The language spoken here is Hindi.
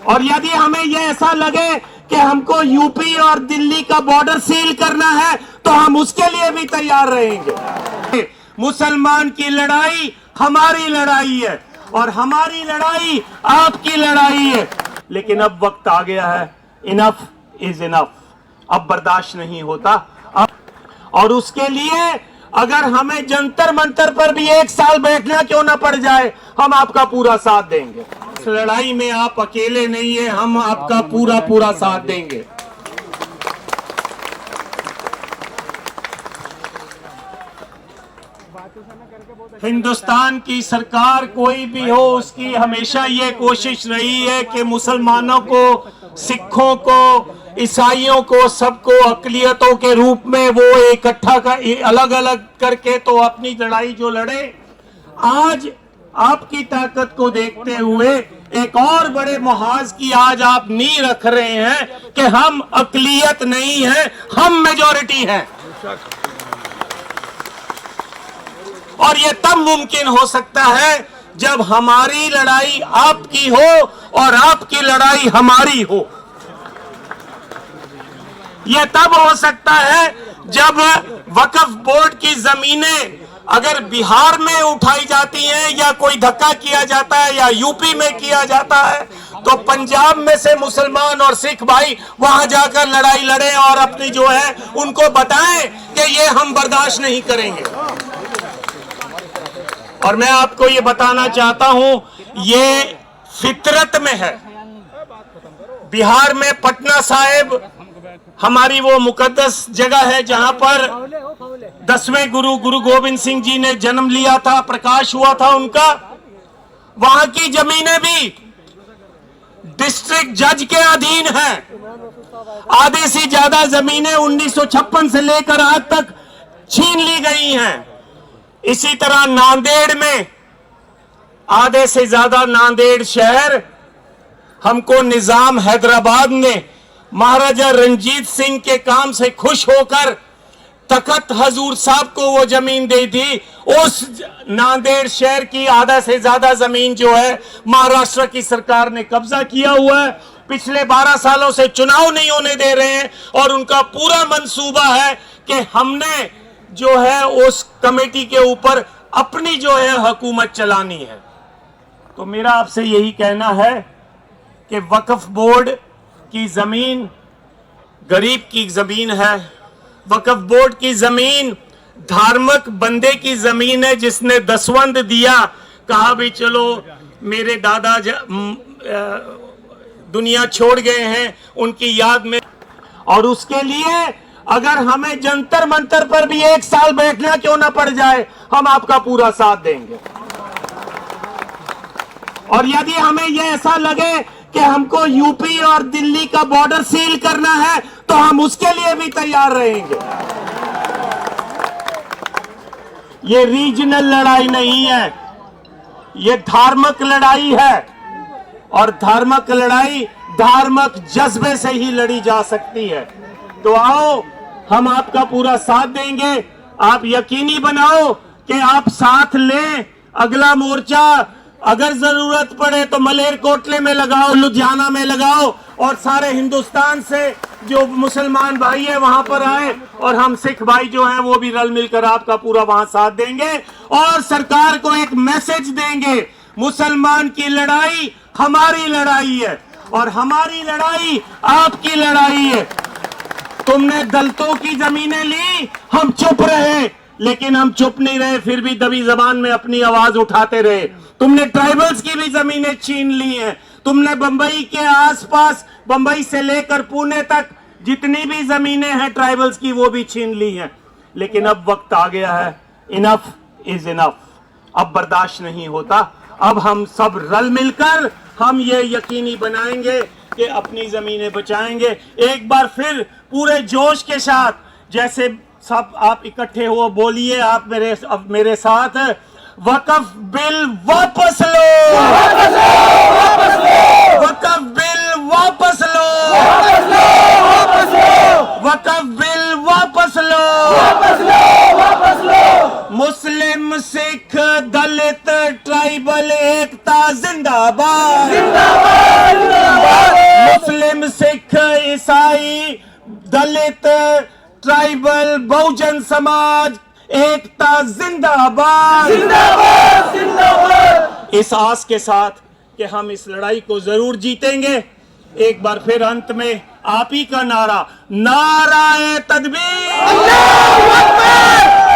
और यदि हमें ये ऐसा लगे कि हमको यूपी और दिल्ली का बॉर्डर सील करना है तो हम उसके लिए भी तैयार रहेंगे। मुसलमान की लड़ाई हमारी लड़ाई है और हमारी लड़ाई आपकी लड़ाई है। लेकिन अब वक्त आ गया है, इनफ इज इनफ, अब बर्दाश्त नहीं होता। और उसके लिए अगर हमें जंतर मंतर पर भी 1 साल बैठना क्यों ना पड़ जाए, हम आपका पूरा साथ देंगे। इस लड़ाई में आप अकेले नहीं है, हम आपका पूरा साथ देंगे। हिंदुस्तान की सरकार कोई भी हो, उसकी हमेशा ये कोशिश रही है कि मुसलमानों को, सिखों को, ईसाइयों को, सबको अकलियतों के रूप में वो इकट्ठा कर, अलग अलग करके तो अपनी लड़ाई जो लड़े। आज आपकी ताकत को देखते हुए एक और बड़े मुहाज की आज आप नींव रख रहे हैं कि हम अकलियत नहीं हैं, हम मेजॉरिटी हैं। और ये तब मुमकिन हो सकता है जब हमारी लड़ाई आपकी हो और आपकी लड़ाई हमारी हो। यह तब हो सकता है जब वक्फ बोर्ड की जमीनें अगर बिहार में उठाई जाती हैं या कोई धक्का किया जाता है या यूपी में किया जाता है तो पंजाब में से मुसलमान और सिख भाई वहां जाकर लड़ाई लड़ें और अपनी जो है उनको बताएं कि ये हम बर्दाश्त नहीं करेंगे। और मैं आपको ये बताना चाहता हूं, ये फितरत में है। बिहार में पटना साहिब हमारी वो मुकद्दस जगह है जहां पर 10वें गुरु गोविंद सिंह जी ने जन्म लिया था, प्रकाश हुआ था उनका। वहां की जमीनें भी डिस्ट्रिक्ट जज के अधीन हैं। आधे से ज्यादा जमीनें 1956 से लेकर आज तक छीन ली गई हैं। इसी तरह नांदेड़ में आधे से ज्यादा नांदेड़ शहर हमको निजाम हैदराबाद ने महाराजा रंजीत सिंह के काम से खुश होकर तखत हजूर साहब को वो जमीन दी थी। उस नांदेड़ शहर की आधा से ज्यादा जमीन जो है महाराष्ट्र की सरकार ने कब्जा किया हुआ है। पिछले 12 सालों से चुनाव नहीं होने दे रहे हैं और उनका पूरा मंसूबा है कि हमने जो है उस कमेटी के ऊपर अपनी जो है हुकूमत चलानी है। तो मेरा आपसे यही कहना है कि वक्फ बोर्ड की जमीन गरीब की जमीन है। वक्फ बोर्ड की जमीन धार्मिक बंदे की जमीन है जिसने दसवंध दिया, कहा भी चलो मेरे दादा दुनिया छोड़ गए हैं उनकी याद में। और उसके लिए अगर हमें जंतर मंतर पर भी 1 साल बैठना क्यों ना पड़ जाए, हम आपका पूरा साथ देंगे। और यदि हमें यह ऐसा लगे कि हमको यूपी और दिल्ली का बॉर्डर सील करना है तो हम उसके लिए भी तैयार रहेंगे। ये रीजनल लड़ाई नहीं है, ये धार्मिक लड़ाई है। और धार्मिक लड़ाई धार्मिक जज्बे से ही लड़ी जा सकती है। तो आओ, हम आपका पूरा साथ देंगे। आप यकीनी बनाओ कि आप साथ लें। अगला मोर्चा अगर जरूरत पड़े तो मलेरकोटले में लगाओ, लुधियाना में लगाओ और सारे हिंदुस्तान से जो मुसलमान भाई है वहां पर आए और हम सिख भाई जो हैं वो भी रल मिलकर आपका पूरा वहां साथ देंगे और सरकार को एक मैसेज देंगे, मुसलमान की लड़ाई हमारी लड़ाई है और हमारी लड़ाई आपकी लड़ाई है। तुमने दलितों की जमीनें ली, हम चुप रहे, लेकिन हम चुप नहीं रहे, फिर भी दबी जबान में अपनी आवाज उठाते रहे। तुमने ट्राइबल्स की भी जमीनें छीन ली हैं। तुमने बंबई के आसपास, बंबई से लेकर पुणे तक जितनी भी जमीनें हैं ट्राइबल्स की, वो भी छीन ली हैं। लेकिन अब वक्त आ गया है, इनफ इज इनफ, अब बर्दाश्त नहीं होता। अब हम सब रल मिलकर हम ये यकीनी बनाएंगे कि अपनी जमीनें बचाएंगे। एक बार फिर पूरे जोश के साथ, जैसे सब आप इकट्ठे हो, बोलिए आप मेरे साथ, वक्फ बिल वापस लो, वापस लो, वापस लो, वक्फ बिल वापस लो, वापस लो, वापस लो, वक्फ बिल वापस लो, वापस लो, वापस लो। मुस्लिम, सिख, दलित, ट्राइबल एकता जिंदाबाद, जिंदाबाद, जिंदाबाद। ईसाई, दलित, ट्राइबल, बहुजन समाज, एकता जिंदाबाद जिंदाबाद जिंदाबाद। इस आस के साथ कि हम इस लड़ाई को जरूर जीतेंगे, एक बार फिर अंत में आप ही का नारा, नाराए तकबीर, अल्लाहू अकबर।